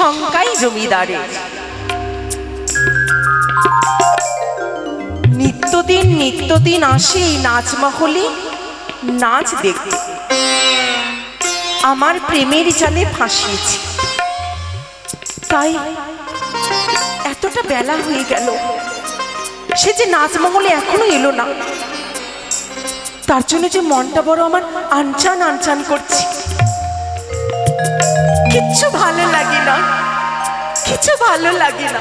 শঙ্কাই জমিদারের। নিত্যদিন আসে এই নাচমহলে নাচ দেখতে। আমার প্রেমের জালে ফাঁসিয়েছি, তাই এতটা বেলা হয়ে গেল, সে যে নাচমহলে এখনো এলো না, তার জন্য যে মনটা বড় আমার আনচান আনচান করছে। কিচ্ছু ভালো লাগে না, কিছু ভালো লাগে না।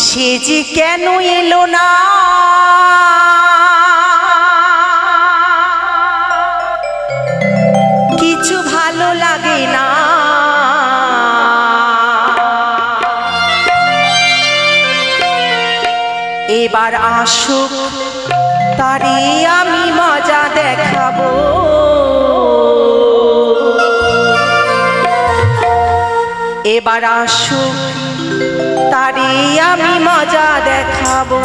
সে যে কেন এলো না, কিছু ভালো লাগে না। এবার আসুক তারে আমি মজা দেখাবো। এবার আসুক তারে আমি মজা দেখাবো।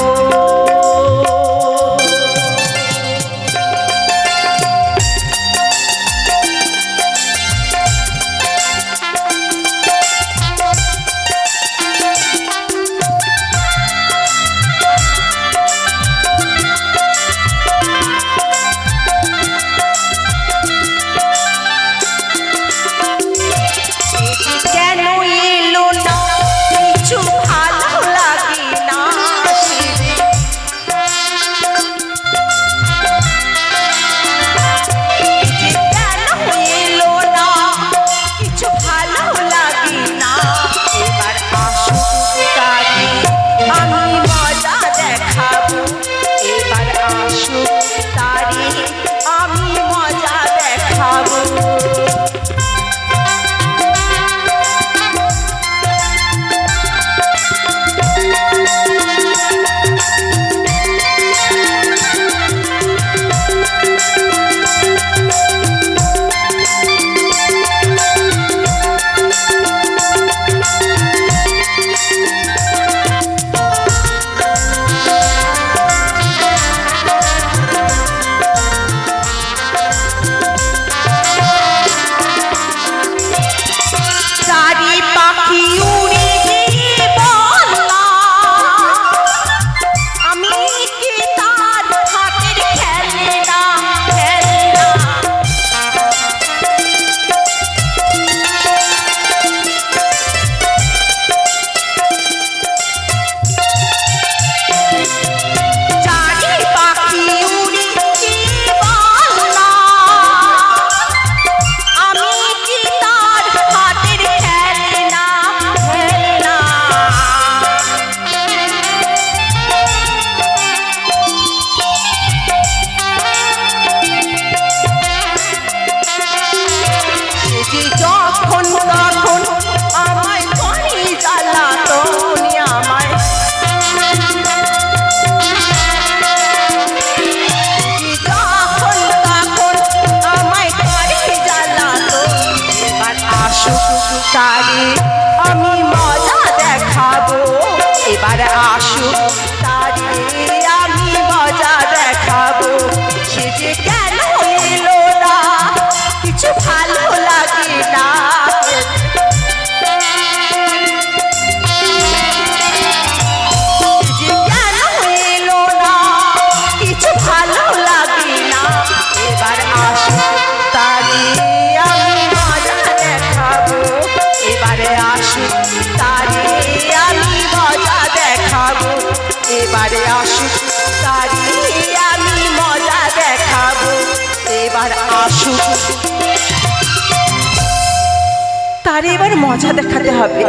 তারে এবার মজা দেখাতে হবে।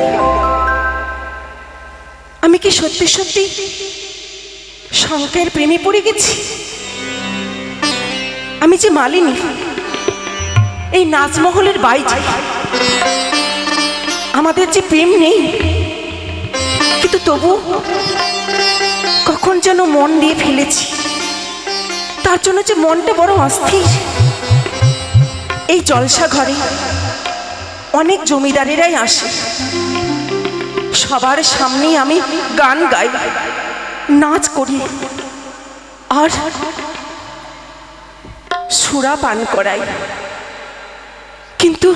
আমি কি সত্যি সত্যি শঙ্কের প্রেমে পড়ে গেছি? আমি যে মালিনী, এই নাচমহলের বাইরে আমাদের যে প্রেম নেই, কিন্তু তবু কখন যেন মন দিয়ে ফেলেছি, তার জন্য যে মনটা বড় অস্থির। এই জলসা ঘরে অনেক জমিদারেরাই আসে, সবার সামনেই আমি গান গাই, নাচ করি আর সুরা পান করাই। কিন্তু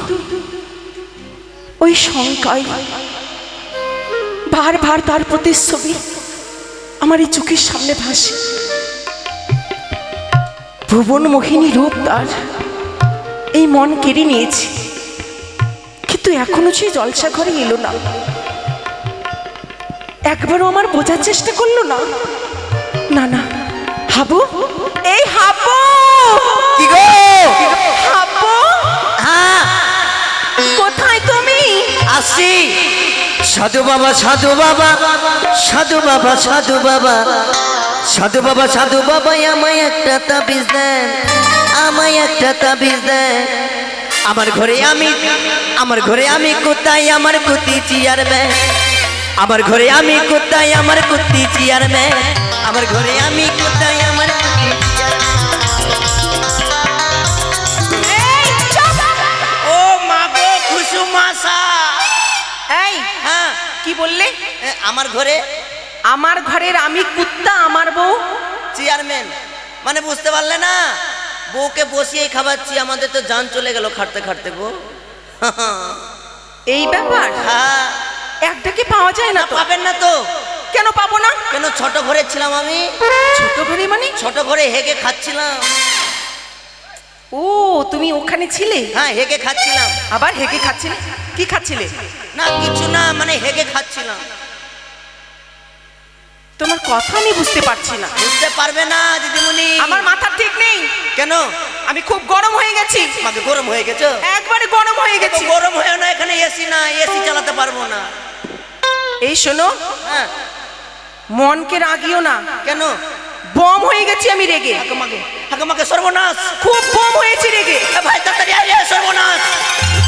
ওই শঙ্কায় বারবার তার প্রতিচ্ছবি আমার এই চোখের সামনে ভাসে। ভুবন মোহিনী রূপ তার এই মন কেড়ে নিয়েছে, কিন্তু এখনো সে জলসা ঘরে এলো না। একবারও আমার বোঝার চেষ্টা করলো না। না না, হাবু, এই হাবু, কি গো? হাবু, হ্যাঁ, কোথায় তুমি? আসি। সাধু বাবা, সাধু বাবা, সাধু বাবা, সাধু বাবা, সাধু বাবা, সাধু বাবা, আমায় একটা তাবিজ দেন, আমায় একটা তাবিজ দেন। আমার ঘরে আমি কোথায় আমার কুতি চেয়ারম্যান, আমার ঘরে আমি কোথায় আমার কুতি চেয়ারম্যান, আমার ঘরে আমি কোথায় আমার কুতি চেয়ারম্যান। ও মা গো কুসুমাসা। এই, হ্যাঁ, কি বললে? আমার ঘরে আমার ঘরের আমি কুত্তা, আমার বউ চেয়ারম্যান। মানে বুঝতে পারলে না? বউকে বসিয়ে খাওয়াচ্ছি, আমাদের তো জান চলে গেল খাটতে খাটতে গো। এই ব্যাপার? হ্যাঁ, একটাকে পাওয়া যায় না তো? পাবেন না তো? কেন পাবো না? কেন, ছোট ঘরে ছিলাম আমি। ছোট ঘরে মানে? ছোট ঘরে হেগে খাচ্ছিলাম। ও, তুমি ওখানে ছিলে? হ্যাঁ, হেগে খাচ্ছিলাম। আবার হেগে খাচ্ছিলে? কি খাচ্ছিলে? না কিছু না, মানে হেগে খাচ্ছিলাম। তোমার কথা আমি বুঝতে পারছি না। বুঝতে পারবে না দিদিমণি। আমার মাথা ঠিক নেই। কেন? আমি খুব গরম হয়ে গেছি। আমাকে গরম হয়ে গেছো? একবারে গরম হয়ে গেছি। গরম হয়ে না, এখানে এসি না, এসি চালাতে পারবো না। এই শোনো, হ্যাঁ। মনকে রাগিও না। কেন? বম হয়ে গেছি আমি রেগে। আমাকে সর্বনাশ, খুব বম হয়েছি রেগে। ভাই তাড়াতাড়ি আয়, সর্বনাশ।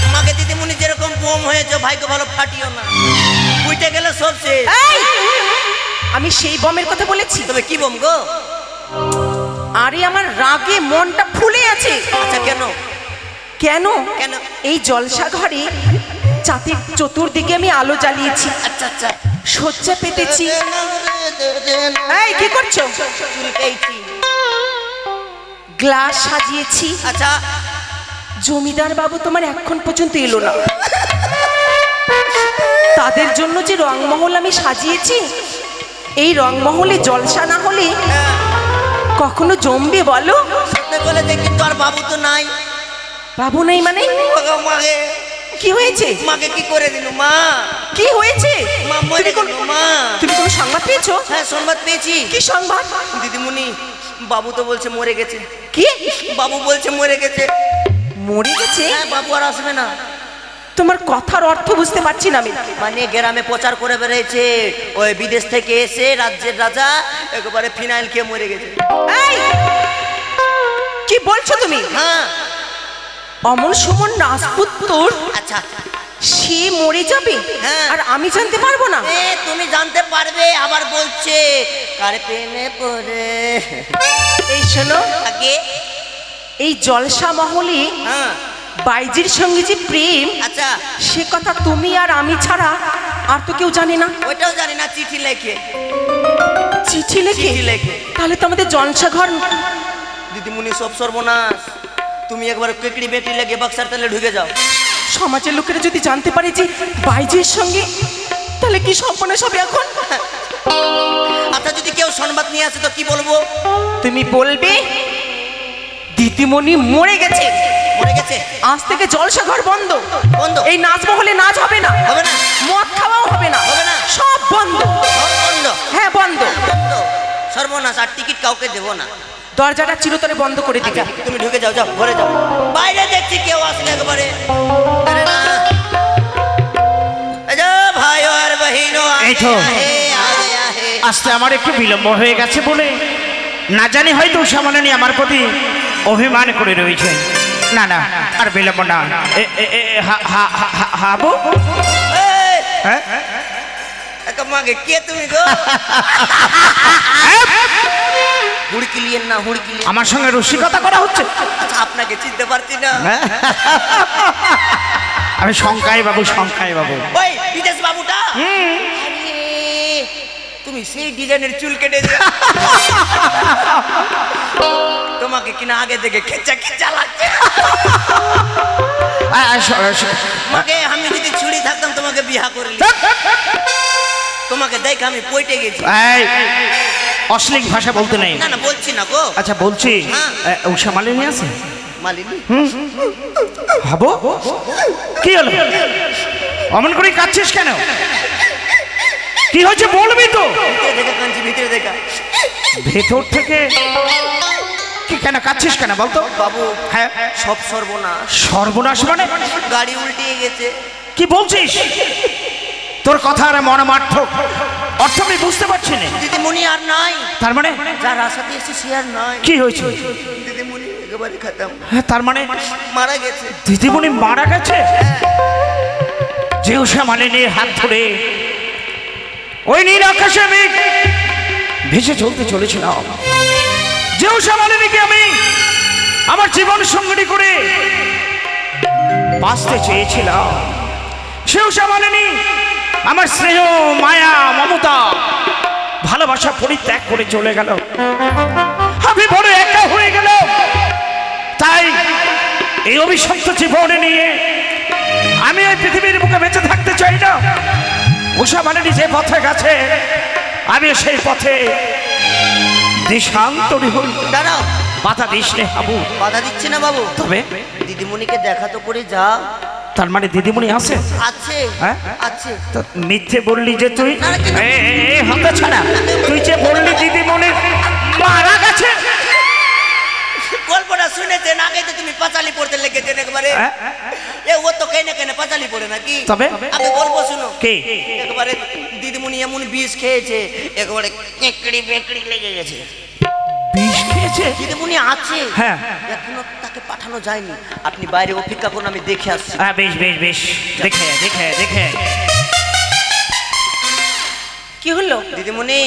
তোমাকে দিদিমণি যেরকম বোম হয়েছে, ভাইকে ভালো ফাটিও না, বুঝতে গেলে সব শেষ। এই, আমি সেই বমের কথা বলেছি। তবে কি বোম গো? আরে আমার রাগে মনটা ফুলে আছে। আচ্ছা, কেন? কেন? কেন? এই জলসা ঘরে চাঁদের চতুর্দিকে আমি আলো জ্বালিয়েছি, আচ্ছা আচ্ছা, শয্যা পেতেছি। এই, কি করছো? চুল পেয়েছি। গ্লাস সাজিয়েছি। আচ্ছা, জমিদার বাবু তোমার এখন পর্যন্ত এলো না। তাদের জন্য যে রংমহল আমি সাজিয়েছি, এই রংমহলে জলসা না হলে কখনো জমবে বলো? সত্যি বলে যে, কিন্তু আর বাবু তো নাই। বাবু নেই মানে? মাকে কি হয়েছে? মাকে কি করে দিল মা? কি হয়েছে? মা মরে গেল মা। তুমি কোনো সংবাদ পেয়েছো? হ্যাঁ, সংবাদ পেয়েছি। কি সংবাদ? দিদিমণি, বাবু তো বলছে মরে গেছে। কি? বাবু বলছে মরে গেছে। মরে গেছে? হ্যাঁ, বাবু আর আসবে না। তোমার কথার অর্থ বুঝতে পারছি না আমি। মানে গ্রামে প্রচার করে বেড়েছে, ওই বিদেশ থেকে এসে রাজ্যের রাজা একেবারে ফিনাইল খেয়ে মরে গেছে। এই, কি বলছো তুমি? হ্যাঁ। অমল সুমন রাজপুত্র আচ্ছা, সে মরে যাবে হ্যাঁ। আর আমি জানতে পারবো না? তুমি জানতে পারবে, আবার বলছে কার প্রেমে পড়ে। এই শোনো, আগে এই জলসা মহলে হ্যাঁ, বাইজির সঙ্গে যে প্রেম, আচ্ছা, সে কথা তুমি আর আমি ছাড়া আর তো কেউ জানে না। ওইটাও জানি না। চিঠি লেখে। চিঠি লেখে? চিঠি লেখে। তাহলে তো আমাদের জলসা ঘর। দিদিমণি, সব সর্বনাশ। তুমি একবার কেকড়ি বেটি লেগে বাক্সার তেলে ঢুকে যাও। সমাজের লোকেরা যদি জানতে পারে যে বাইজির সঙ্গে, তাহলে কি সর্বনাশ হবে এখন? আচ্ছা, যদি কেউ সংবাদ নিয়ে আসে তো কি বলবো? তুমি বলবে দিদিমণি মরে গেছে। মরে গেছে? আজ থেকে জলসা ঘর বন্ধ। বন্ধ? এই নাচ মহলে নাচ হবে না, হবে না? মদ খাওয়াও হবে না, হবে না? সব বন্ধ। সব বন্ধ? হ্যাঁ, বন্ধ। বন্ধ? সর্বনাশ, আর টিকিট কাউকে দেবো না। দরজাটা চিরতরে বন্ধ করে দিবে। তুমি ঢুকে যাও, যাও ঘরে যাও। বাইরে দেখছি কেউ আসলে একেবারে আরে না। এই যে ভাই আর বহিনো, এই তো। আহে। আসতে আমার একটু বিলম্ব হয়ে গেছে বলে না জানি হয়তো সামান্য আমার প্রতি অভিমান করে রয়েছে। না না, আর বিলম্ব না। হাবু, এই, হ্যাঁ, মাকে কে তুমি গো? হুড়কি লিয়েন না, হুড়কি লিয়েন। আমার সঙ্গে রসিকতা করা হচ্ছে? আচ্ছা, আপনাকে চিনতে পারছি না। আমি শঙ্কাই বাবু, শঙ্কাই বাবু। ওই বিদেশ বাবুটা? আরে, তুমি সেই ডিজাইনের চুল কেটে দিও। তোমাকে কিনা আগে থেকে খেচা খেচা লাগছে। তোমাকে আমি যদি ছুরি থাকতাম তোমাকে বিয়া করে তোমাকে দেখ আমি পইটে গেছি। অশ্লীল ভাষা বলতে নেই। না না বলছি না গো। আচ্ছা বলছি হ্যাঁ। উষা মালিনী আছে? মালিনী হবো কি হলো? অমন করে কাঁদছিস কেন? কি হয়েছে বলবি তো? ভিতরে দেখা কাঞ্চি, ভিতরে দেখা। ভেতর থেকে কি কেন কাঁদছিস কেন বলতো? বাবু হ্যাঁ সব সর্বনাশ। সর্বনাশ মানে? গাড়ি উল্টিয়ে গেছে। কি বলছিস? তোর কথা আর মর্মার্থ অর্থ আমি বুঝতে পারছি না। দিদিমণি আর নাই। তার মানে যার আশাতে এসে সে আর নাই। কি হয়েছে? দিদিমণি একেবারে খতম। হ্যাঁ তার মানে মারা গেছে। দিদিমণি মারা গেছে? যে উষা মালিনীর হাত ধরে ওই নীল আকাশে আমি ভেসে চলতে চলেছিলাম, যে উষা মালিনীকে আমি আমার জীবন সঙ্গী করে বাঁচতে চেয়েছিলাম, সে উষা মালিনী আমার স্নেহ মায়া মমতা ভালোবাসা পরিত্যাগ করে চলে গেল। আমি বড় একা হয়ে গেল। তাই এই অভিশপ্ত জীবনে নিয়ে আমি এই পৃথিবীর বুকে বেঁচে থাকতে চাই না। উষা মালিনী যে পথে গেছে আমি সেই পথে দেশান্তরী হই। দাঁড়াও, বাধা দিস নে হাবু। বাধা দিচ্ছে না বাবু। তবে দিদিমণিকে দেখা তো করে যা। তার মানে দিদিমণি আছে? আছে হ্যাঁ? আছে। তো মিথ্যে বললি যে তুই? না, না, কিন্তু- হতে ছাড়া তুই যে বললি দিদিমণি মারা গেছে। গল্পটা শুনেছেন? আগে তো তুমি পাঁচালি পড়তে লেগেছেন একবারে। হ্যাঁ? এ ও তো কেনে কেনে পাঁচালি পড়ে নাকি? তবে? আগে গল্প শুনো। কে? একবারে দিদিমণি এমন বিষ খেয়েছে একবারে কেকড়ি বেকড়ি লেগে গেছে। বিষ খেয়েছে? দিদিমণি আছে। হ্যাঁ। এখনো তাকে পাঠানো যায়নি। আপনি বাইরে অপেক্ষা করুন, আমি দেখে আসছি। হ্যাঁ বেশ বেশ বেশ, দেখে দেখে দেখে। কি হলো? দিদিমণি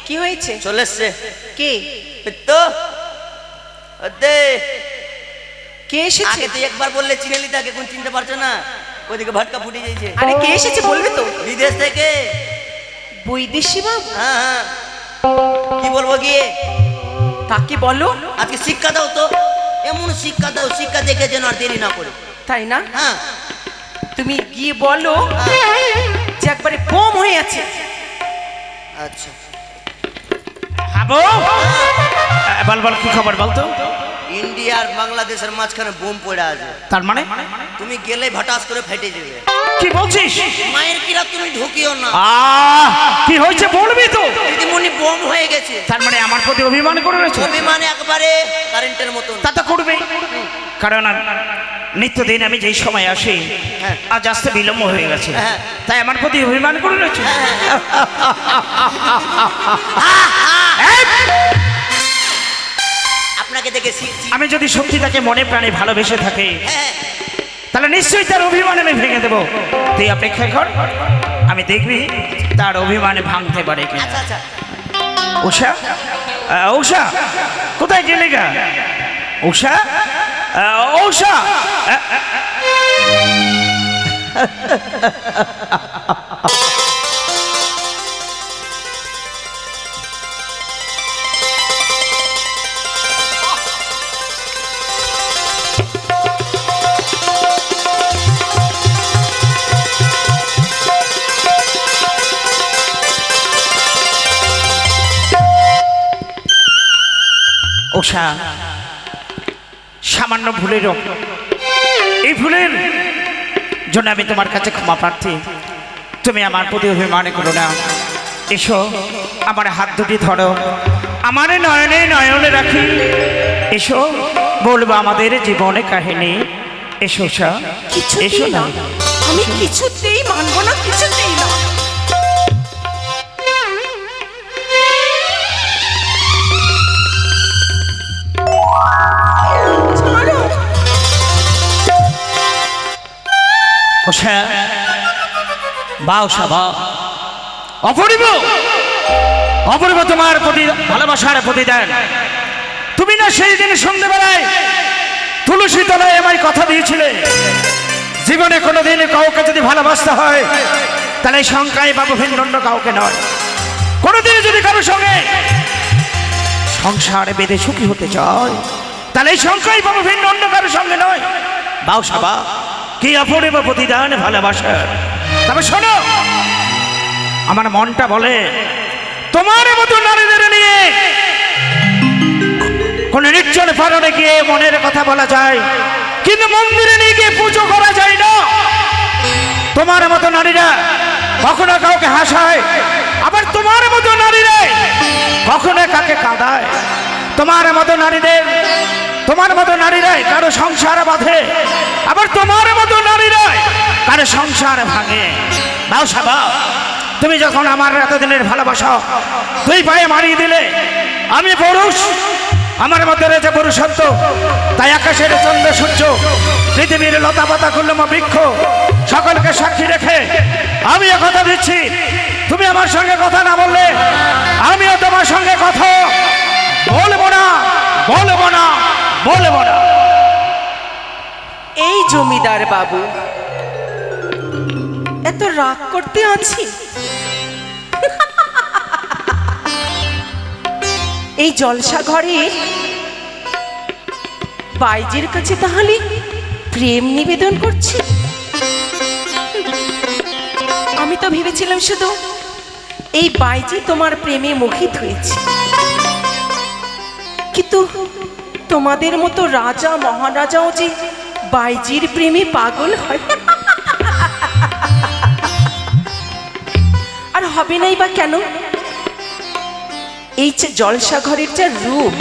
কি হয়েছে? চলে এসছে। কে? তো দে কে এসেছে? আগে তুই একবার বললে চিনেলি, তাকে কোন চিনতে পারছো না? ওইদিকে ভাটকা ফুটে যাইছে। আরে কে এসেছে বলবে তো? বিদেশ থেকে। বৈদেশি বাবু? হ্যাঁ হ্যাঁ, কি বলবো গিয়ে? তাকে বলো। আজকে শিক্ষা দাও তো, এমন শিক্ষা দাও, শিক্ষা দেখে যেন আর দেরি না করে। তাই না? হ্যাঁ তুমি গিয়ে বলো যে একবারে বোম হয়ে আছে। আচ্ছা। হাবু বল বল, কি খবর বলতো? ইন্ডিয়া আর বাংলাদেশের মাঝখানে বোম পড়ে আছে। তার মানে তুমি গেলে ভাটাস করে ফেটে যাবে। কি বলছিস? মায়ের কিরা তুমি ঢুকিও না। কি হয়েছে বলবি তো? দিদিমণি বোম হয়ে গেছে। তার মানে আমার প্রতি অভিমান করে রয়েছে? অভিমানে একবারে কারেন্টের মতন। তা তো করবে, কারণ নিত্যদিন আমি যেই সময় আসি হ্যাঁ। আজ আসতে বিলম্ব হয়ে গেছে, হ্যাঁ। তাই আমার প্রতি অভিমান করে রয়েছে। আপনাকে দেখে শিখছি। আমি যদি সত্যি তাকে মনে প্রাণে ভালোবেসে থাকি হ্যাঁ তাহলে নিশ্চয়ই তার অভিমান আমি ভেঙে দেবো। তুই অপেক্ষা কর, আমি দেখবি তার অভিমানে ভাঙতে পারে কিনা। আচ্ছা আচ্ছা। উষা, উষা কোথায় গেলে গা? উষা, উষা। উষা, সামান্য ভুলেরও এই ভুলের জন্য আমি তোমার কাছে ক্ষমা প্রার্থী। তুমি আমার প্রতি অভিমান করো না। এসো, আমার হাত দুটি ধরো, আমার নয়নে নয়নে রাখি। এসো, বলবো আমাদের জীবনে কাহিনী। এসো উষা, এসো কিছুতেই না। না, আমি কিছুতেই মানবো না, কিছুতেই না। ছাড়ো। উষা, বা উষা বা। অপরিব, অপরিব তোমার প্রতি ভালোবাসার প্রতিদান। তুমি না সেই দিন সন্ধ্যেবেলায় তুলসী তলায় আমায় কথা দিয়েছিলে, জীবনে কোনোদিন কাউকে যদি ভালোবাসতে হয় তাহলে শঙ্কায় পাবো, ভিন্ন অন্য কাউকে নয়। কোনোদিন যদি কারোর সঙ্গে সংসারে বেঁধে সুখী হতে চায় তাহলে এই শঙ্কায় পাবো, ভিন্ন অন্য কারোর সঙ্গে নয়। বাউসা বা কি অপরিব প্রতিদান ভালোবাসার। তবে শোনো, আমার মনটা বলে তোমার মতো নারীদের নিয়ে কোন নির্জন পালনে গিয়ে মনের কথা বলা যায়, কিন্তু মন্দিরে নিয়ে গিয়ে পুজো করা যায় না। তোমার মতো নারীরা কখনো কাউকে হাসায়, আবার তোমার মতো নারীরা কখনো কাকে কাঁদায়। তোমার মতো নারীরাই কারো সংসার বাঁধে, আবার তোমার মতো নারীরাই কারো সংসার ভাঙে। নাও সাবা, তুমি যখন আমার এতদিনের ভালোবাসা দুই পায়ে মারিয়ে দিলে, আমি পুরুষ, আমার মধ্যে রয়েছে পুরুষত্ব, তাই আকাশের চন্দ্র সূর্য, পৃথিবীর লতা পাতা কুল্লম বৃক্ষ সকলকে সাক্ষী রেখে আমি কথা দিচ্ছি, তুমি আমার সঙ্গে কথা না বললে আমিও তোমার সঙ্গে কথা বলবো না, বলবো না, বলবো না। এই জমিদার বাবু, এত রাগ করতে আছি? এই জলসা ঘরের বাইজির কাছে তাহলে প্রেম নিবেদন করছি? আমি তো ভেবেছিলাম শুধু এই বাইজি তোমার প্রেমে মোহিত হয়েছে, কিন্তু তোমাদের মতো রাজা মহারাজাও যে বাইজির প্রেমে পাগল হয়। আর হবে নাই বা কেন? এই যে জলসা ঘরের যা রূপ,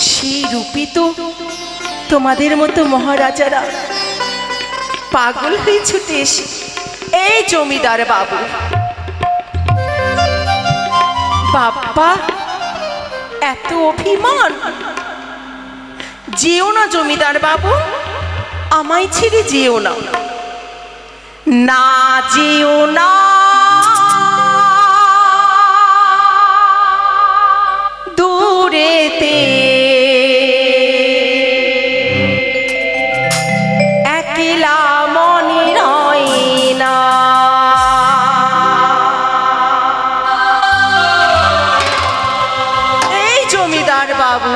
সেই রূপে তো তোমাদের মতো মহারাজারা পাগল হয়ে ছুটে এসে এই জমিদার বাবু, বাপ্পা এত অভিমান, যেও না জমিদার বাবু, আমায় ছেড়ে যেও না, না যেও না, দূরেতে একলা মনে রয় না। এই জমিদার বাবু,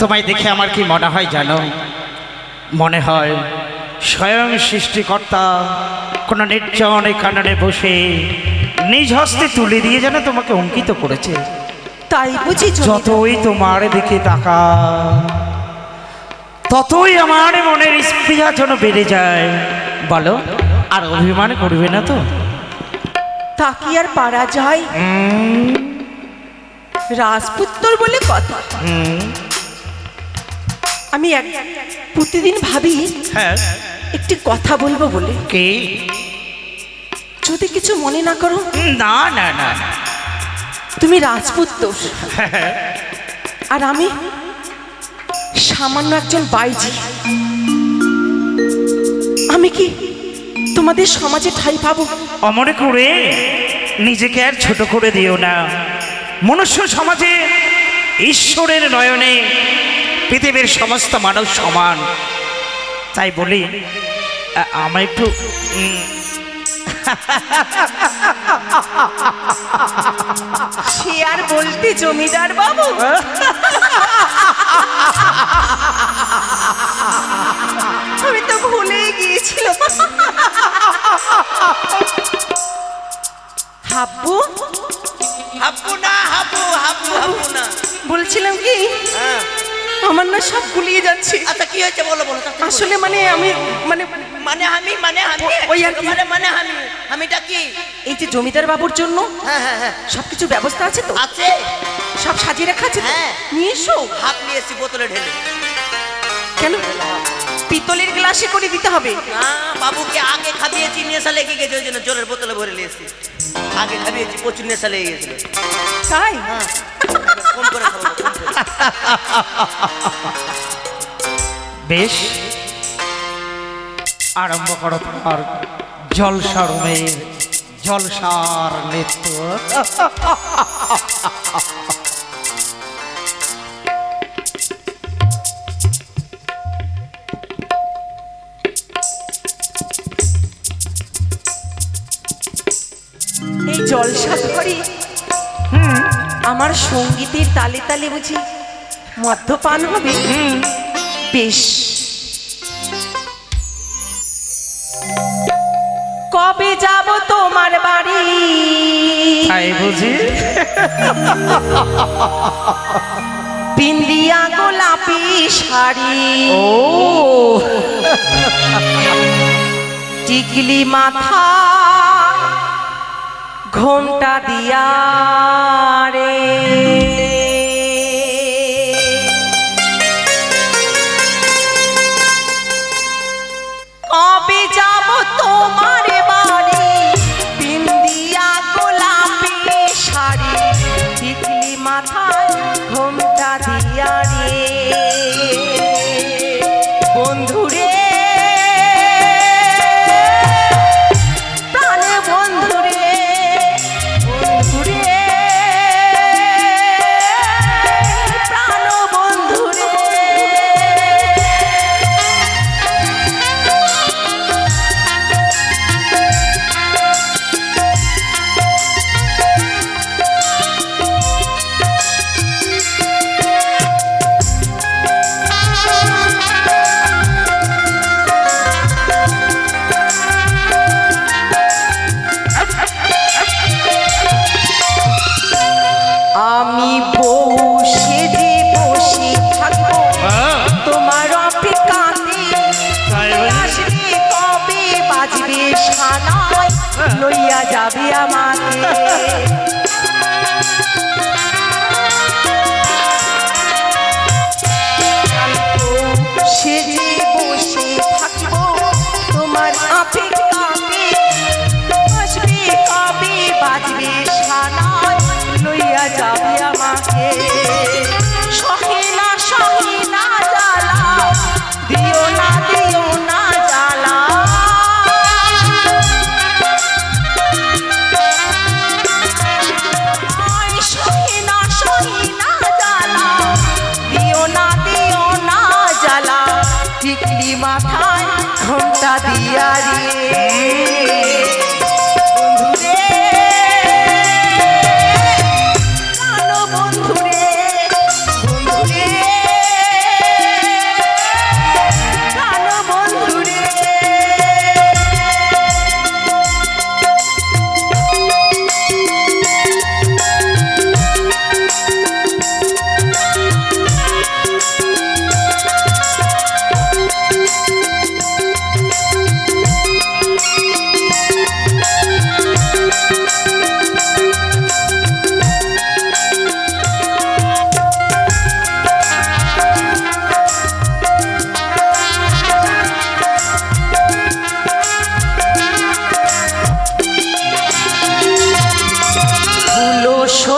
তোমায় দেখে আমার কি মনে হয় জানো? মনে হয় স্বয়ং সৃষ্টিকর্তা কোনো নির্জন কাননে বসে নিজ হস্তে তুলে দিয়ে যেন তোমাকে অঙ্কিত করেছে। তাই বুঝি জমিদার? যতই তোমার দিকে তাকা ততই আমার মনের স্পৃহা যেন বেড়ে যায়। বলো, আর অভিমান করবে না তো? তা কি আর পারা যায়? রাজপুত্র বলে কথা। আমি প্রতিদিন ভাবি হ্যাঁ, একটি কথা বলবো বলে, কি? যদি কিছু মনে না করো। না না না, তুমি রাজপুত্র আর আমি সামান্য একজন বাইজি। আমি কি তোমাদের সমাজে ঠাঁই পাবো? অমনে করে নিজেকে আর ছোট করে দিও না। মনুষ্য সমাজে ঈশ্বরের নয়নে পৃথিবীর সমস্ত মানব সমান। তাই বলি আমার একটু সে আর বলতে জমিদার বাবু, আমি তো ভুলেই গিয়েছিলাম। হাব্বু হাব্বু না, হাব্বু হাব্বু হাব্বু না। বলছিলাম কি, হ্যাঁ, আমার না সব গুলিয়ে যাচ্ছে। আচ্ছা কি হয়েছে বলো বলো। আসলে মানে আমি মানে মানে আমি ওই আর কি। মানে আমিটা কি? এই যে জমিদার বাবুর জন্য হ্যাঁ হ্যাঁ হ্যাঁ, সবকিছু ব্যবস্থা আছে তো? আছে। সব সাজিয়ে রাখা আছে তো? হ্যাঁ। নিয়ে এসো। হাত নিয়ে এসছি বোতলে ঢেলে। কেন পিতলের গ্লাসে করে দিতে হবে? না, বাবুকে আগে খাবিয়েছি, নেশা লেগে গেছে, ওই জন্য জলের বোতলে ভরে নিয়েছি। আগে খাবিয়েছি, প্রচুর নেশা লেগে গেছিল। তাই? হ্যাঁ, কম করে খাবো না, কম করে। বেশ, আরম্ভ করো তোমার জলসার মেয়ের জলসার নৃত্য। এই জলসা ঘরে আমার সঙ্গীতের তালে তালে বুঝি মদ্যপান হবে? বেশ, কবে যাব তোমার বাড়ি? তাই বুঝি? বিন্দিয়া গোলাপি শাড়ি, ও টিকলি মাথা, ঘোমটা দিয়া রে। কবে যাব তোমার বাড়ি? বিন্দিয়া গোলাপি শাড়ি, টিকলি মাথায় ঘোমটা দিয়া রে। বন্ধুরে, প্রাণে বন্ধুরে, বন্ধুরে, প্রাণ বন্ধুরে। আমি বউ সেজে বসে থাকবো তোমার অপেক্ষাতে। আসবে কবে বাজবে সানাই, লইয়া যাবে আমাকে। আমি বউ সেজে বসে থাকবো তোমার অপেক্ষাতে। আসবে কবে বাজবে সানাই, লইয়া যাবে আমাকে। সহিনা সহিনা জ্বালা, দিও না জ্বালা। আয়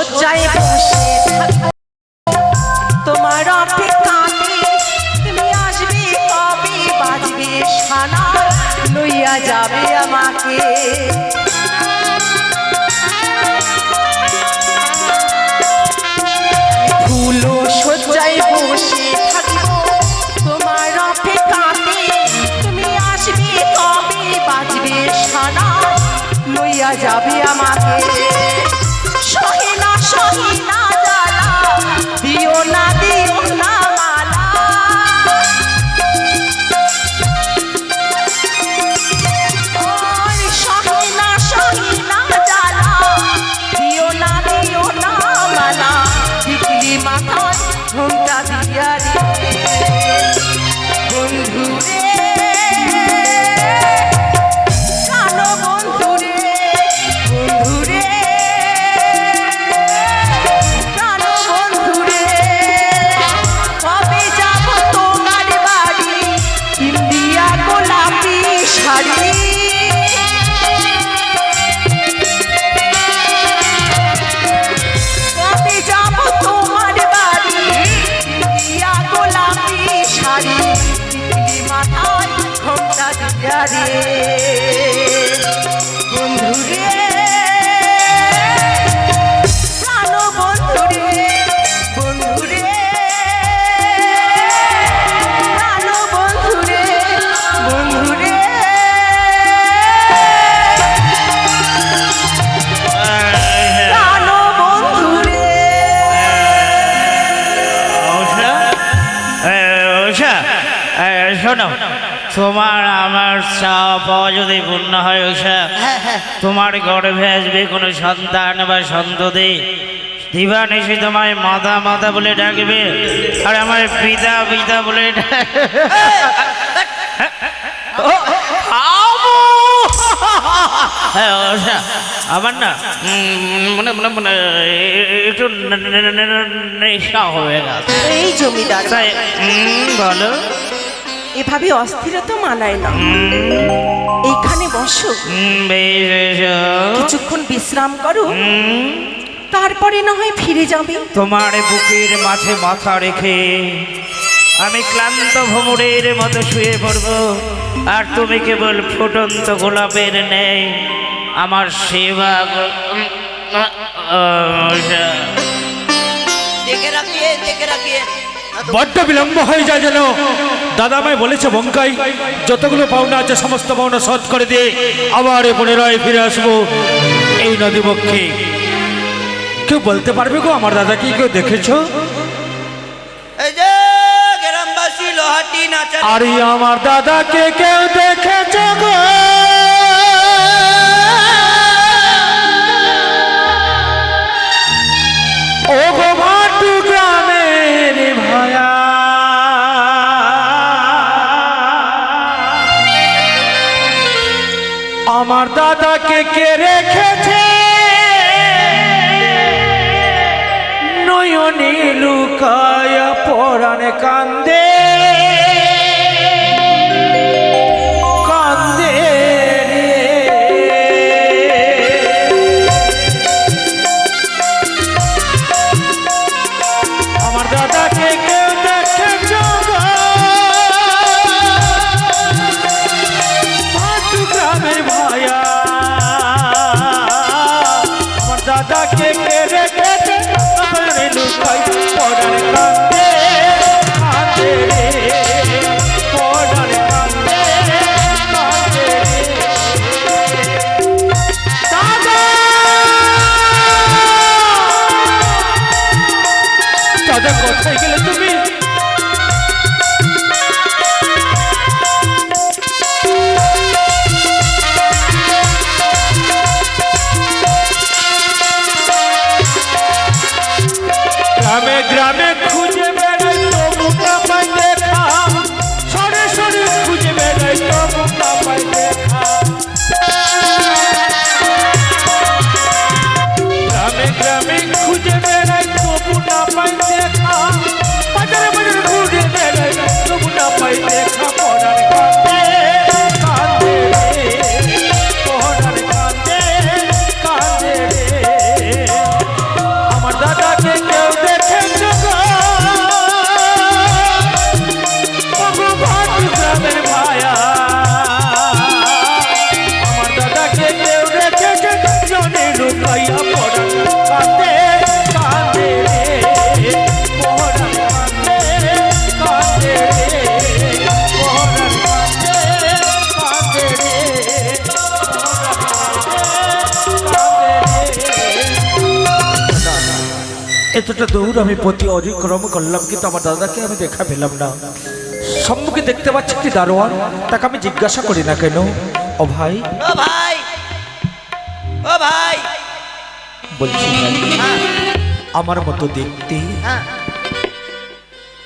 শয্যায় বসে থাকবো তোমার অপেক্ষাতে, তুমি আসবে কবে বাজবে সানা লইয়া যাবে আমাকে। ফুলো শয্যায় বসে থাকবো তোমার অপেক্ষাতে, তুমি আসবে কবে বাজবে সানা লইয়া যাবে আমাকে। সহিনা সহিনা জ্বালা দিও না মালা, সহিনা সহিনা জ্বালা দিও না মালা, টিকলি মাথায় ঘোমটা দিয়া রে বন্ধু রে, কালো বন্ধু রে, বন্ধু রে, কালো বন্ধু রে, কবে যাব তোমার বাড়ি ইন্ডিয়া গোলাপি শাড়ি। কবে যাব তোমার বাড়ি ইন্ডিয়া গোলাপি শাড়ি, টিকলি মাথায় ঘোমটা দিয়া রে বন্ধু রে, কালো বন্ধু রে, বন্ধু রে, কালো বন্ধু রে, বন্ধু রে। কালো বন্ধু রে। শোনো, তোমার আমার চাওয়া পাওয়া যদি পূর্ণ হয় উষা, তোমার গর্ভে আসবে কোনো সন্তান বা সন্ততি, দিবা নিশি তোমায় মাতা মাতা বলে ডাকবে, আর আমার পিতা পিতা বলে আমার না মনে মনে মনে একটু নেশা হয়ে গেছে। এই জমিদার তাই বলো, এভাবে অস্থিরতা মানায় না, এইখানে বসো, বেশ এসো। কিছুক্ষণ বিশ্রাম করো, তারপরে না হয় ফিরে যাবে। তোমার বুকের মাঝে মাথা রেখে আমি ক্লান্ত ভ্রমরের মতো শুয়ে পড়ব, আর তুমি কেবল ফুটন্ত গোলাপের নেই আমার সেবা দেখে রাখিয়ে দেখে রাখিয়ে। বড্ড বিলম্ব হয়ে যায় যেন। দাদামাই বলেছে বঙ্কাই যতগুলো পাওনা আছে সমস্ত পাওনা শোধ করে দিয়ে আবার পুনরায় ফিরে আসবো এই নদী বক্ষে। কেউ বলতে পারবে গো আমার দাদা কি কেউ দেখেছো? এই যে গ্রামবাসী লোহাটি নাচা, আরে আমার দাদাকে কেউ দেখেছো গো? ও গো ভাটু গ্রামের ভায়া, আমার দাদাকে কে রেখেছে নয়নে লুকায়া পরাণে কান্দে কান্দে রে। আমার দাদাকে কেউ দেখে ভাটু গ্রামের ভায়া, আমার দাদাকে কে রেখেছে নয়নে লুকায় পরাণে কান্দে কান্দে রে, পরাণে কান্দে কান্দে রে। দাদা দাদা কোথায় গেলে তুমি? গ্রামে গ্রামে খুঁজে বেড়াই তবু না পাই দেখা, সরে সরে খুঁজে বেড়াই তবু না পাই দেখা। গ্রামে গ্রামে খুঁজে বেড়াই তবু না পাই দেখা, এতটা দৌড় আমি প্রতি অতিক্রম করলাম, কিন্তু আমার দাদাকে আমি দেখা পেলাম না। সম্মুখে দেখতে পাচ্ছি একটি দারোয়ান, তাকে আমি জিজ্ঞাসা করি না কেন, ও ভাই ও ভাই, ও ভাই। বলছি ভাই, হ্যাঁ আমার মতো দেখতে, হ্যাঁ,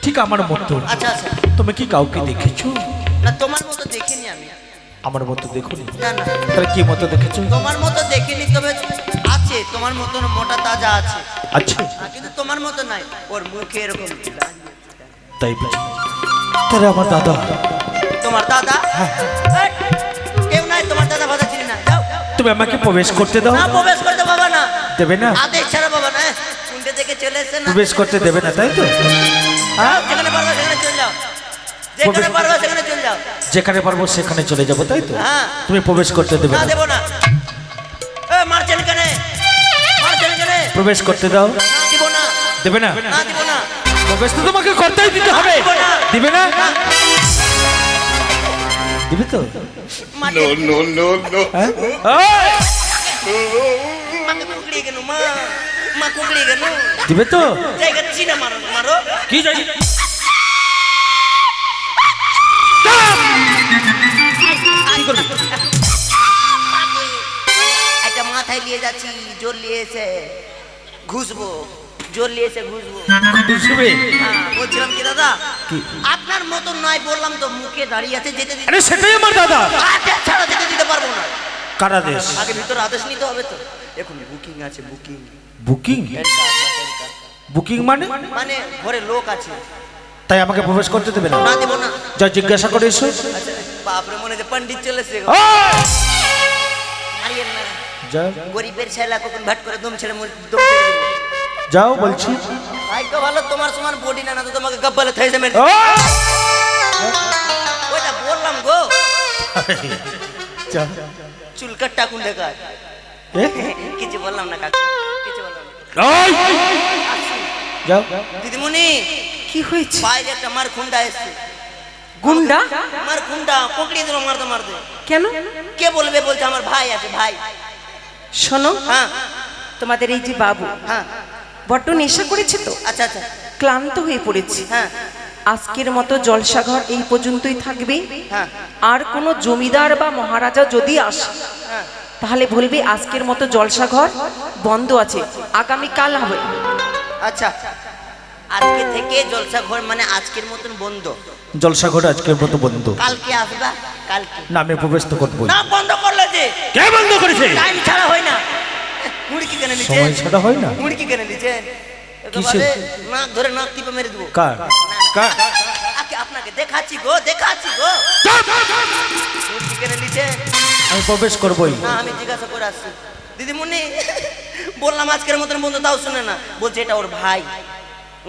ঠিক আমার মতো। আচ্ছা আচ্ছা। তুমি কি কাউকে দেখেছো? না তোমার মতো দেখিনি আমি। আমার মতো দেখুনি, না না, তাহলে কি মতো দেখেছো? তোমার মতো দেখিনি, তবে আছে তোমার মতন মোটা তাজা আছে। আচ্ছা, কিন্তু তোমার মতো নাই, ওর মুখে এরকম। তাই বুঝি। তাহলে আমার দাদা। তোমার দাদা? এই, কেউ নাই তোমার দাদা ভাজা চিনি না। যাও তুমি আমাকে প্রবেশ করতে দাও। না, প্রবেশ করতে বাবা না। দেবে না? আদেশ ছাড়া বাবা না। কুন্ডে থেকে চলে এসে না, প্রবেশ করতে দেবে না, তাই তো? যাও, যেখানে পারবে সেখানে চলে যাও, যেখানে পারবে সেখানে চলে যাও। যেখানে পারবো সেখানে চলে যাবো, তাই তো? হ্যাঁ। তুমি প্রবেশ করতে দেবে না না? দেবো না। এ মারছেন কেন, মারছেন কেন? প্রবেশ করতে দাও। না দিব না, দেবে না? না দিব না। প্রবেশ তো তোমাকে করতেই দিতে হবে। দিবে না? দিবে তো? হ্যাঁ? মাকে কুকড়িয়ে গেল, মা কুকড়িয়ে গেল। দিবে তো? জায়গা চিনা মারো, মারো। কি যাই? কি করবি? একটা মাথায় নিয়ে যাচ্ছি, জোর নিয়েছে ঘুষবো, জোর নিয়েছে ঘুষবো। বুঝবে? হ্যাঁ, বলছিলাম কি দাদা, কি? আপনার মতন নয়, বললাম তো, মুখে দাঁড়িয়ে আছে, যেতে দিতে। আরে সেটাই আমার দাদা। আদেশ ছাড়া যেতে দিতে পারবো না। কারা দেশ? আগে ভিতরে আদেশ নিতে হবে তো। এখন বুকিং আছে, বুকিং। বুকিং? বুকিং মানে? মানে ঘরে লোক আছে। তাই আমাকে প্রবেশ করতে দেবে না? না দেবো না। যা জিজ্ঞাসা করে এসো। আচ্ছা, বাপরে, মনে যে পণ্ডিত চলেছে। মারিয়েন না, যা, গরিবের ছেলা কখন ভাট করে দম ছেড়ে দম ছেড়ে দেবো। যাও বলছি। ভাগ্য ভালো তোমার সমান বডি না, না তো তোমাকে গব্বালে থাইছে মেরে। ওইটা বললাম গো, যা। চুল কাটটা কোন দেখা। এ? কিছু বললাম না কাকু, কিছু বললাম না। ওই! যাও। দিদিমণি, কি হয়েছে? বাইরে একটা মার খুন্ডা এসছে। গুন্ডা? মার খুন্ডা পকড়িয়ে দিল মারতে মারতে। কেন? কে বলবে, বলছে আমার ভাই আছে, ভাই। শোনো, হ্যাঁ তোমাদের এই যে বাবু হ্যাঁ, বড্ড নেশা করেছে তো, আচ্ছা আচ্ছা, ক্লান্ত হয়ে পড়েছে। হ্যাঁ আজকের মতো জলসাঘর এই পর্যন্তই থাকবে। হ্যাঁ আর কোনো জমিদার বা মহারাজা যদি আসে, হ্যাঁ। তাহলে বলবে আজকের মতো জলসাঘর বন্ধ আছে, আগামীকাল হবে। আচ্ছা, আজকে থেকে জলসা ঘর মানে আজকের মতন বন্ধ। জলসা ঘরে আজকের মতো বন্ধ। কালকে আসবা, কালকে। না, আমি প্রবেশ তো করবো। না, বন্ধ করলে যে কে বন্ধ করেছে? টাইম ছাড়া হয় না। মুড়কি কেন নিচে? সময় ছাড়া হয় না? মুড়কি কেন নিচে? কিসের? নাক ধরে নাক টিপে মেরে দেবো। কার? কার? আপনাকে দেখাচ্ছি গো, দেখাচ্ছি গো। মুড়কি কেন নিচে? আমি প্রবেশ করবোই। না, আমি জিজ্ঞাসা করে আসছি। দিদিমণি, বললাম আজকের মতন বন্ধু, তাও শুনে না। বলছে এটা ওর ভাই,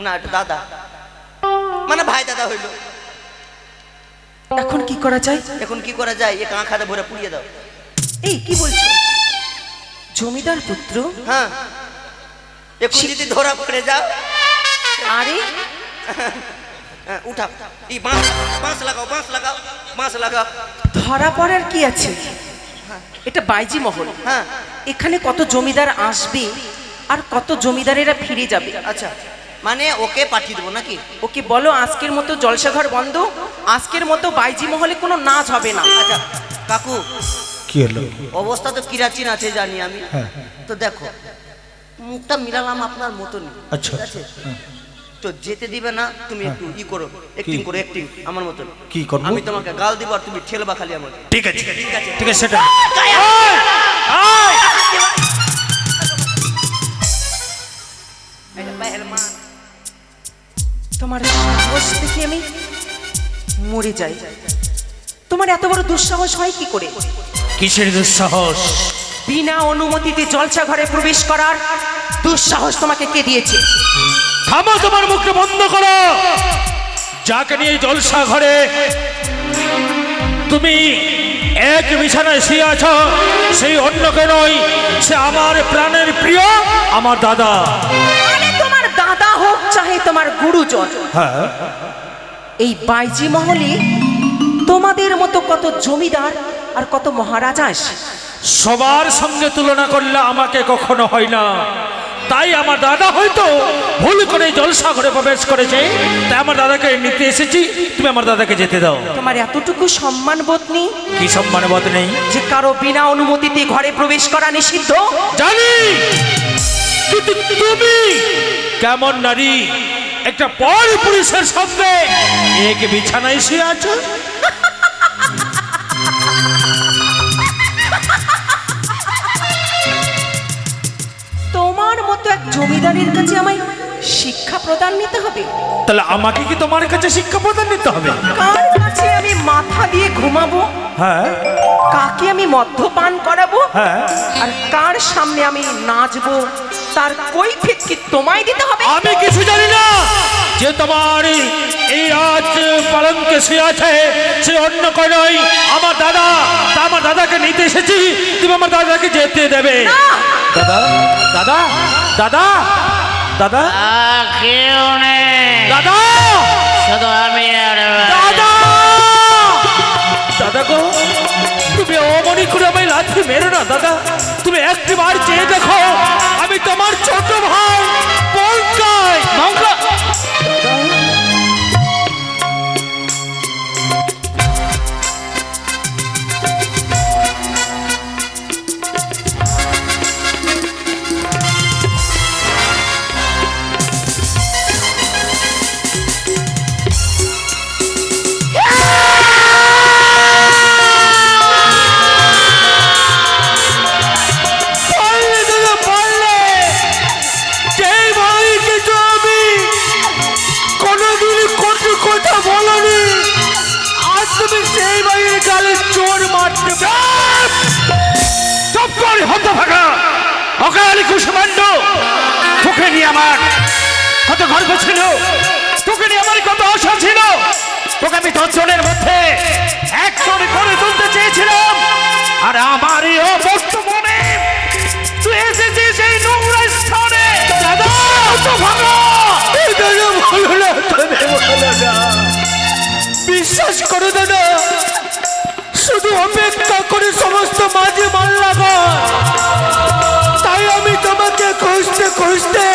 না এটা দাদা, মানে ভাই দাদা হইলো। এখন কি করা যায়? এখন কি করা যায়? এ কাঁখাতে ভরে পুড়িয়ে দাও। এই কি বলছো? জমিদার পুত্র? হ্যাঁ, এখন যদি ধরা পড়ে যাও। আরে হ্যাঁ, উঠাও, এই বাঁশ, বাঁশ লাগাও, বাঁশ লাগাও, বাঁশ লাগাও। ধরা পড়ার কি আছে? এটা বাইজি মহল। হ্যাঁ, এখানে কত জমিদার আসবে আর কত জমিদারেরা ফিরে যাবে। আচ্ছা, মানে ওকে পাঠিয়ে দেবো নাকি? ওকে বলো আজকের মতো জলসাঘর বন্ধ, আজকের মতো বাইজি মহলে কোনো নাচ হবে না। আচ্ছা কাকু, কি হলো? অবস্থা তো কিরাচিন আছে জানি আমি। হ্যাঁ। তো দেখো, মুখটা মিলালাম আপনার মতনই। আচ্ছা। ঠিক আছে? তো যেতে দিবে না, তুমি একটু ই করো, অ্যাক্টিং করো, অ্যাক্টিং আমার মতন। কি করবো? আমি তোমাকে গাল দিব আর তুমি ঠেলবা খালি আমাকে। ঠিক আছে, ঠিক আছে, ঠিক আছে, সেটা। তোমার সাহস দেখে আমি মরে যাই। তোমার এত বড় দুঃসাহস হয় কি করে? কিসের দুঃসাহস? বিনা অনুমতিতে জলসা ঘরে প্রবেশ করার দুঃসাহস তোমাকে কে দিয়েছে? থামো, তোমার মুখটা বন্ধ করো। যাকে নিয়ে এই জলসা ঘরে তুমি এক বিছানায় শুয়ে আছো, সেই অন্য কে নয়, সে আমার প্রাণের প্রিয়, আমার দাদা। আরে তোমার দাদা হোক চাহে তোমার গুরুজন, হ্যাঁ, এই বাইজি মহলে তোমাদের মতো কত জমিদার আর কত মহারাজা আসে। সবার সঙ্গে তুলনা করলে আমাকে কখনো হয় না। তাই আমার দাদা হয়তো ভুল করে জলসাগরে প্রবেশ করেছে, তাই আমার দাদাকে নিতে এসেছি। তুমি আমার দাদাকে যেতে দাও। তোমার এতটুকু সম্মান বোধ নেই কি সম্মান বোধ নেই? যে কারো বিনা অনুমতিতে ঘরে প্রবেশ করা নিষিদ্ধ? জানি, কিন্তু তুমি কেমন নারী, একটা পর পুরুষের সামনে এক বিছানায় শুয়ে আছো। তোমার মতো এক জমিদারের কাছে আমায় শিক্ষা প্রদান নিতে হবে? তাহলে আমাকে কি তোমার কাছে শিক্ষা প্রদান নিতে হবে? কার কাছে আমি মাথা দিয়ে ঘুমাবো? হ্যাঁ কাকে আমি মদ্যপান করাবো? হ্যাঁ। আর কার সামনে আমি নাচবো তার কৈফিয়ত কি তোমায় দিতে হবে? আমি কিছু জানি না। যে তোমার এই রাজ পালনকে শুয়ে আছে সে অন্য কেউ নয়, আমার দাদা। তা আমার দাদাকে নিতে এসেছি, তুমি আমার দাদাকে যেতে দেবে। দাদা দাদা দাদা দাদা কেউ নেই, দাদা শুধু আমি আর দাদা দাদা গো, তুমি অমনি করে আমি লাথি মেরো না দাদা। তুমি একটি বার চেয়ে দেখো, আমি তোমার ছোট ভাই পঙ্কজ। অকালি কুসুমান্ড, তোকে নিয়ে আমার কত গর্ব ছিল, তোকে নিয়ে আমার কত আশা ছিল। তোকে আমি 10 জনের মধ্যে একজন করে তুলতে চেয়েছিলাম, আর আমার এই বর্তমানে তুই এসেছিস এই নোংরা স্থানে। দাদা তো ভালো বিশ্বাস করো দাদা, শুধু অপেক্ষা করে সমস্ত মাঝে মাল লাগা। তাই আমি তোমাকে খুঁজতে খুঁজতে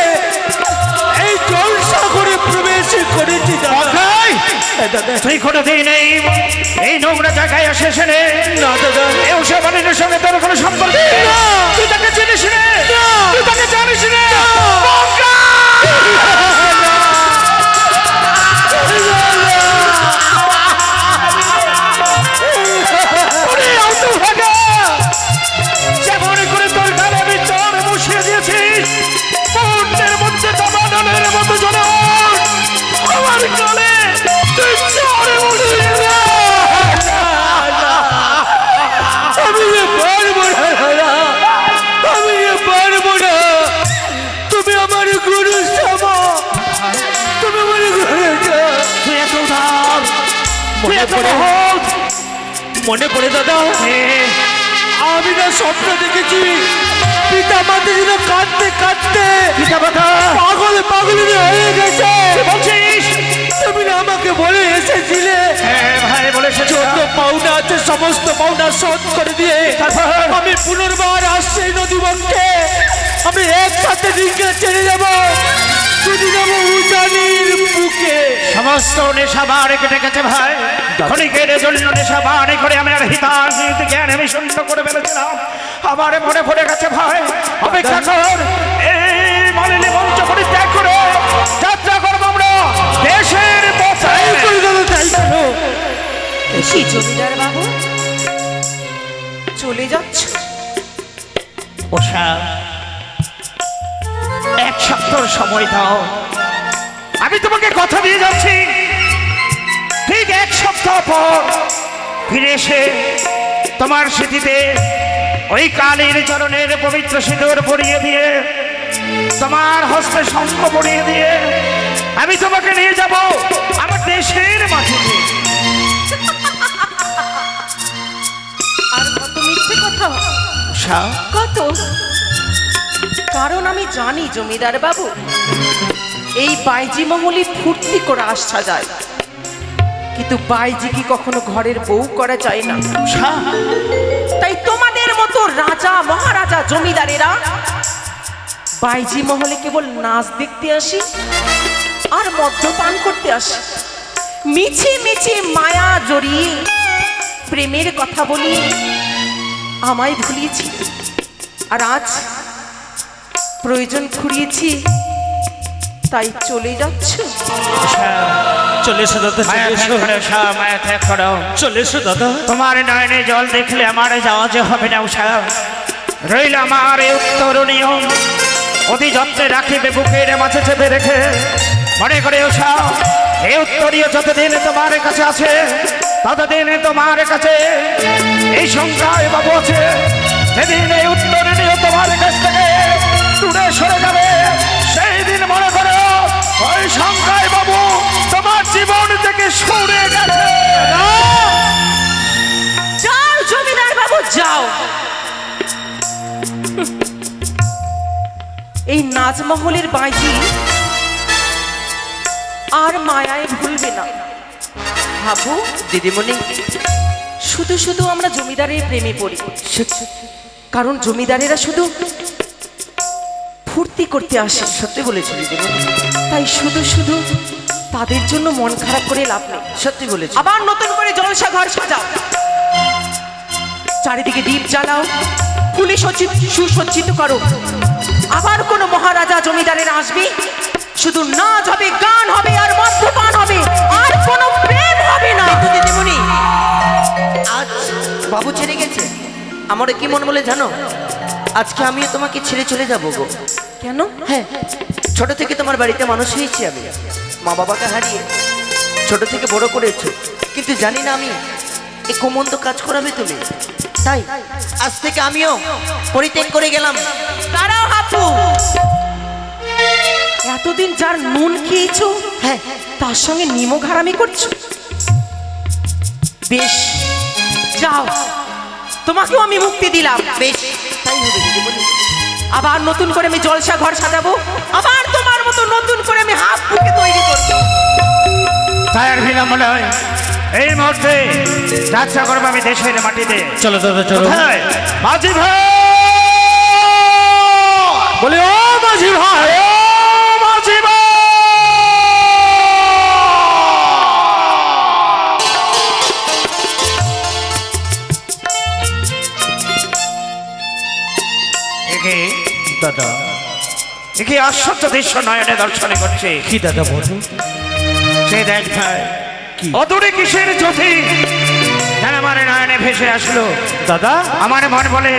এই জলসাগরে প্রবেশ করেছি দাদা। তুই কোনোদিন এই নোংরা জায়গায় এসেছে রে? না দাদা, এই উষাবাণীর সঙ্গে তোর কোনো সম্পর্ক নেই। তুই তাকে চিনিস রে? তুই তাকে জানিস রে? যেমন করে তোর গালে আমি চর বসিয়ে দিয়েছি, মুহূর্তের মধ্যে দাবানলের মতো জ্বলে ওঠ। আমার গালে তুই চর বসিয়ে দে। আমি পারবো না দাদা, আমি পারবো না। তুমি আমার গুরু সমা, তুমি আমার গুরু। তুই এত উদার, তুই এত মহৎ। মনে পড়ে দাদা, আমি না স্বপ্ন দেখেছি পিতা মাতা যেন কাঁদতে কাঁদতে পিতা মাতা পাগল পাগল হয়ে গেছে। বলছিস? তুমি না আমাকে বলে এসেছিলে হ্যাঁ ভাই, বলে যত পাওনা আছে সমস্ত পাওনা শোধ করে দিয়ে তারপর আমি পুনর্বার আসছি এই নদীবক্ষে। আমি একসাথে ডিঙ্গে ছেড়ে যাবো, ছুটে যাবো উজানির বুকে। সমস্ত নেশা বাড়ে কেটে গেছে ভাই। ক্ষণিকের জন্য নেশা বাড়ে করে আমি আর হিতাহিত জ্ঞান আমি শূন্য করে ফেলেছিলাম। আমার মনে পড়ে গেছে ভাই, অপেক্ষা কর। এই মালিনী মঞ্চ পরিত্যাগ করে যাত্রা করবো আমরা দেশের পথে। কি জমিদার বাবু, চলে যাচ্ছ? ওষা, 1 সপ্তাহ সময় দাও, আমি তোমাকে কথা দিয়ে যাচ্ছি। ঠিক 1 সপ্তাহ পর ফিরে এসে তোমার স্মৃতিতে ওই কালীর চরণের পবিত্র সিঁদুর পরিয়ে দিয়ে, তোমার হস্তে শঙ্খ পরিয়ে দিয়ে আমি তোমাকে নিয়ে যাব আমার দেশের মাটিতে। আর কত মিথ্যে কথা, উষা, কত। কারণ আমি জানি জমিদার বাবু, এই বাইজি মহলে ফুর্তি করে আসা যায়, কিন্তু বাইজি কি কখনো ঘরের বউ করা যায় না। উষা, তাই তোমাদের মতো রাজা মহারাজা জমিদারেরা বাইজি মহলে কেবল নাচ দেখতে আসি আর মদ্যপান করতে আসি। মিছে মিছে মায়া জড়িয়ে প্রেমের কথা বলি আমায় ভুলিয়েছি, আর আজ প্রয়োজন ফুরিয়েছি তাই চলে যাচ্ছ। চলে এসো দাদা, মায়া চলে ত্যাগ এসো, করো উষা, মায়া ত্যাগ করো। চলে এসো দাদা। তোমার নয়নে জল দেখলে আমার যাওয়া যে হবে না উষা। রইল আমার এই উত্তরণীয়, অতি যত্নে রাখিবে বুকের মাঝে চেপে রেখে। মনে করে উষা, এই উত্তরীয় যতদিন তোমার কাছে আছে ততদিন তোমার কাছে এই সংখ্যায় বাবু আছে। যেদিন এই উত্তরণীয় তোমার কাছ থেকে দূরে সরে যাবে, সেই দিন মনে করো ওই সংখ্যায় বাবু তোমার জীবন থেকে সরে গেছে। যাও জমিদার বাবু যাও, এই নাজমহলের বাইজি আর মায়ায় ভুলবে না। ভাবু দিদিমণি, শুধু শুধু আমরা জমিদারের প্রেমে পড়ি, কারণ জমিদারেরা শুধু ফুর্তি করতে আসে। সত্যি বলেছি দিদিমণি, তাই শুধু শুধু তাদের জন্য মন খারাপ করে লাভ নেই। সত্যি বলেছি। আবার নতুন করে জলসা ঘর সাজাও, চারিদিকে দ্বীপ জ্বালাও, পুলিশ সুসজ্জিত করো। আবার কোনো মহারাজা জমিদারের আসবে, শুধু নাচ হবে, গান হবে আর মদ্যপান হবে, আর কোনো প্রেম হবে না। কিন্তু দিদিমণি, আজ বাবু ছেড়ে গেছে, আমার কি মন বলে জানো? আজকে আমিও তোমাকে ছেড়ে চলে যাবো গো। কেন? হ্যাঁ, ছোট থেকে তোমার বাড়িতে মানুষ হয়েছি আমি, মা বাবাকে হারিয়ে ছোট থেকে বড় করেছো, কিন্তু জানি না আমি এই কোমন্ত কাজ করাবে তুমি। তাই আজ থেকে আমিও পরিত্যাগ করে গেলাম। দাঁড়াও হাপু, এতদিন যার নুন খেয়েছো, হ্যাঁ, তার সঙ্গে নিমক হারামি করছো। বেশ, যাও, তোমাকেও আমি মুক্তি দিলাম। বেশ, তাই হবে দিদিমণি। আবার নতুন করে আমি জলসা ঘর সাজাবো, আবার তোমার মতো নতুন করে আমি হাপুকে তৈরি করবো। তাই আর বিলম্ব নয়, এই মুহূর্তে যাত্রা করবো আমি দেশের মাটিতে। চলো দাদা, চলো। কোথায়? মাঝি ভাই বলে ও মাঝি ভাই, ও মাঝি ভাই! একে দাদা। একে আশ্চর্য দৃশ্য নয়নে দর্শনে করছে। কি দাদা বলো? সে দেখ ভাই, কি? অদূরে কিসের জ্যোতি যেন আমার নয়নে ভেসে আসলো। দাদা, আমার মন বলে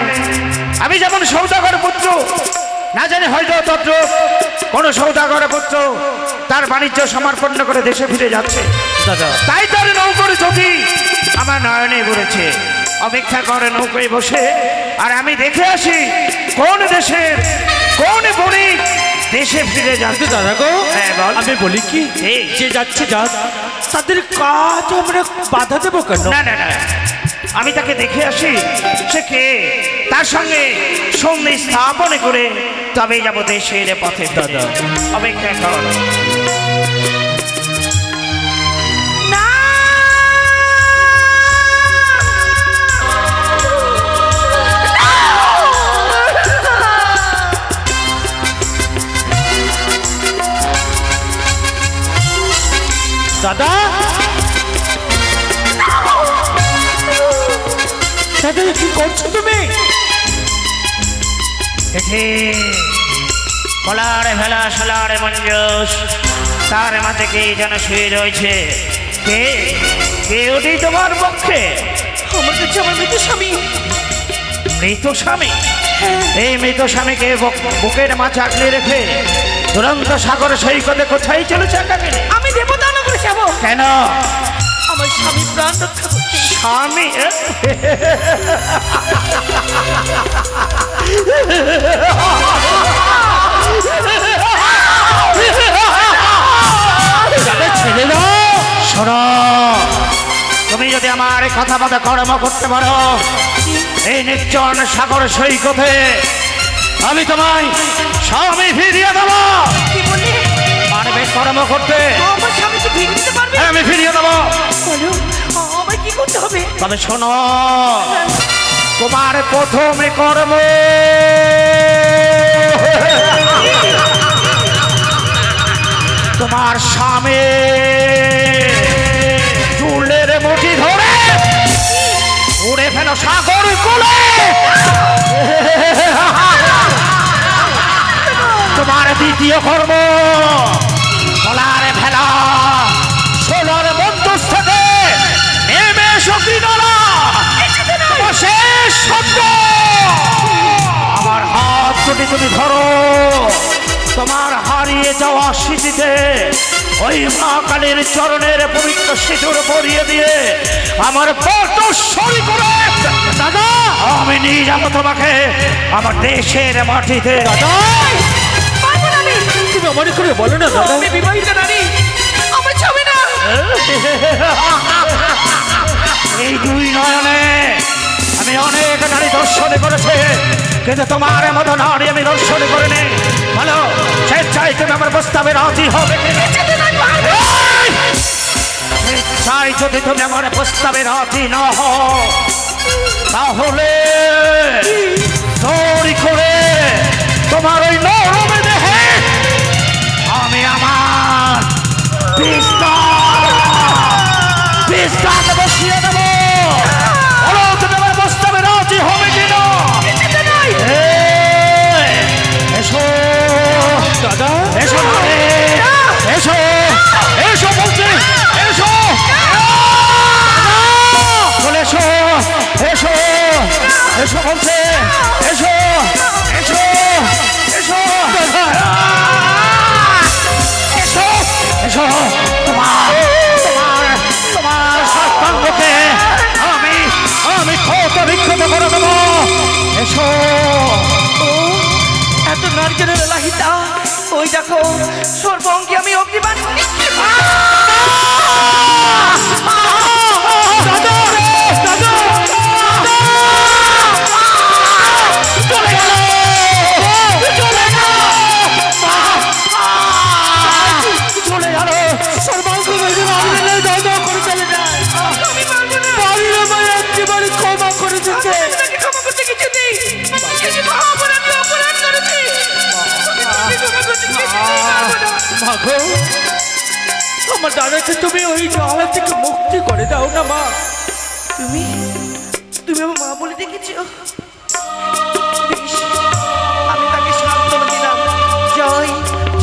আমি যেমন সৌদাগর পুত্র, না জানি হয়তো তত্র কোন সৌদাগর পুত্র তার বাণিজ্য সমর্পণ করে দেশে ফিরে যাচ্ছে। দাদা, তাই তার নৌকোর জ্যোতি আমার নয়নে ঘুরেছে। অপেক্ষা করে নৌকোয় বসে আর আমি দেখে আসি কোন দেশের কোন বণিক দেশে ফিরে যাচ্ছে। দাদা গো, হ্যাঁ, বল। আমি বলি কি, এই। যে যাচ্ছে যাক, তাদের কাজ আমরা বাধা দেবো কেন? না না না, আমি তাকে দেখে আসি সে কে, তার সঙ্গে সন্ধি স্থাপন করে তবে যাবো দেশের পথে। দাদা। অপেক্ষা কর। না, দাদা, দাদা কি করছো তুমি? দেখে কলার ভেলা সোলার মঞ্জুস, তার মাঝে কে যেন শুয়ে রয়েছে। কে কে ওটি তোমার পক্ষে? আমার কাছে আমার মৃত স্বামী। মৃত স্বামী? এই মৃত স্বামীকে বুকের মাঝে আগলে রেখে দুরন্ত সাগর সৈকতে কোথায় চলেছে একাকে? আমি দেবতা নগরে যাব। কেন? আমার স্বামী প্রাণ রক্ষা করতে। স্বামী? দাদা ছেড়ে দাও। শোনো, তুমি যদি আমার কথা মতো কর্ম করতে পারো, এই নির্জন সাগর সৈকতে আমি তোমায় স্বামী ফিরিয়ে দেবো। কি বললে? পারবে কর্ম করতে? আমার স্বামীকে ফিরিয়ে দিতে পারবে? হ্যাঁ, আমি ফিরিয়ে দেবো। বলো, আমায় কি করতে হবে? তবে শোনো, তোমার প্রথমে কর্ম দ্বিতীয় কর্ম বলার ভেলা সোনার মধ্যস্থতে নেমে শক্তি দলা শেষ শব্দ আমার হাত দুটি তুমি ধরো তোমার হারিয়ে যাওয়া স্মৃতিতে ওই মা কালীর চরণের পবিত্র সিঁদুর পরিয়ে দিয়ে আমার পটশ্বরী করে দাদা আমি নিয়ে যাবো তোমাকে আমার দেশের মাটিতে দাদা তুমি আমার করে বলো না দাদা। আমি বিবাহিত নারী, আমার ছবি না। এই দুই নয়নে আমি অনেক নারী দর্শন করেছি, কিন্তু তোমার মতো নারী আমি দর্শন করিনি। ভালো স্বেচ্ছায় তুমি আমার প্রস্তাবে রাজি হবে চাই, যদি তুমি আমার প্রস্তাবে রাজি না হও তাহলে চোরি করে তোমার ওই নরমে দেহে আমি আমার বিস্তার বসিয়ে দেবো। বলো তুমি আমার প্রস্তাবে রাজি হবে কিনা? এসো দাদা এসো এসো এসো বলছি, এসো চলে এসো এসো এসো বলছে, এসো এসো এসো এসো এসো তোমার তোমার তোমার সত্যাঙ্গকে আমি আমি ক্ষত বিক্ষত করে দেবো। এসো এত নারকেলের লাহিতা, ওই দেখো সর্বঙ্গে আমি অগ্নিবাণ চলে গেল সর্বাঙ্গ ক্ষমা করে দিতে ক্ষমা করতে কিছু নেই। এই মহাঅপরাধ আমি অপরাধ করেছি। আমি ক্ষমা করতে কিছু নেই, পারবো না। মাগো, আমার দাদাকে তুমি ওই জ্বালা থেকে মুক্তি করে দাও না মা। তুমি তুমি আমার মা বলে ডেকেছ? বেশ, আমি তাকে সান্ত্বনা দিলাম। জয়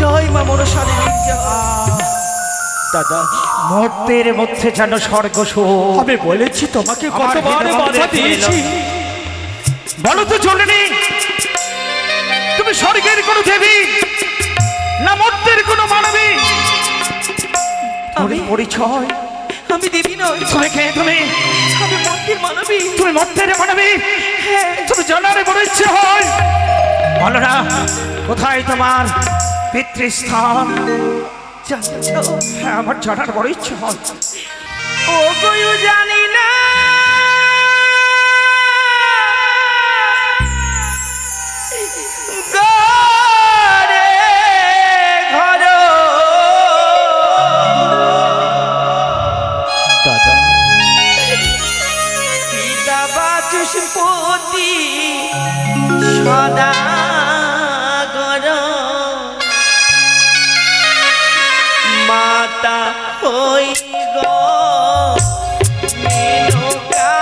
জয় মা মনসাদেবীর জয়। দাদা মুহূর্তের মধ্যে যেন স্বর্গ সুখ। আমি বলেছি তোমাকে আমার কতবার হৃদয় বাধা মন্দিরে দিয়েছি। বলো তো জননী, তুমি স্বর্গের কোন দেবী না মর্তের কোন মানবী? আমি পরিচয় আমি দেবী নই, তুমি কে? তুমি আমি মন্দির মানবী। তুমি মর্তের মানবী? তুমি জানার বড় ইচ্ছে হয়, বলো না কোথায় তোমার পিতৃস্থান? জানছ? হ্যাঁ, আমার জানার বড় ইচ্ছে হয়। ও গয়ু জানি না ঘরে ঘর দাদা পিতা বাচস্পতি সদা গর মাতা হই গো মেনকা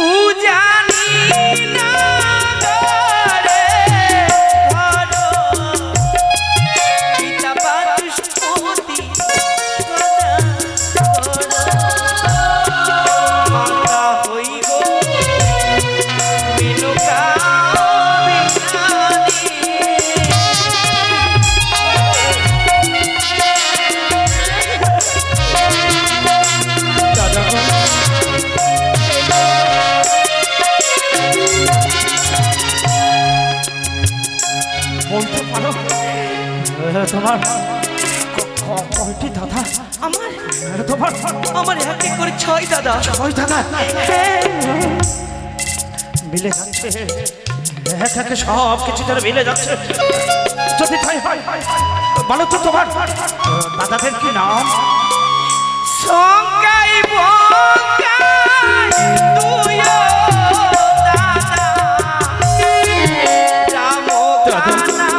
উজানি না ঘরে ঘর পিতা বাচস্পতি সদা ঘর মাতা হই গো মেনকা দাদা বলতে পারো তোমার কয়টি দাদা? আমার তোমার আমার এক এক করে 6 দাদা। ছয় দাদা হ্যাঁ, মিলে যাচ্ছে, একে সব কিছু যেন মিলে যাচ্ছে। যদি তাই হয় বলো তো তোমার দাদাদের কি নাম? সংজ্ঞাই বঙ্গাই তুইও দাদা রাম কানা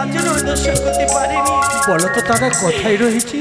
আজও দর্শন করতে পারিনি। বলো তো তারা কোথায় রয়েছে?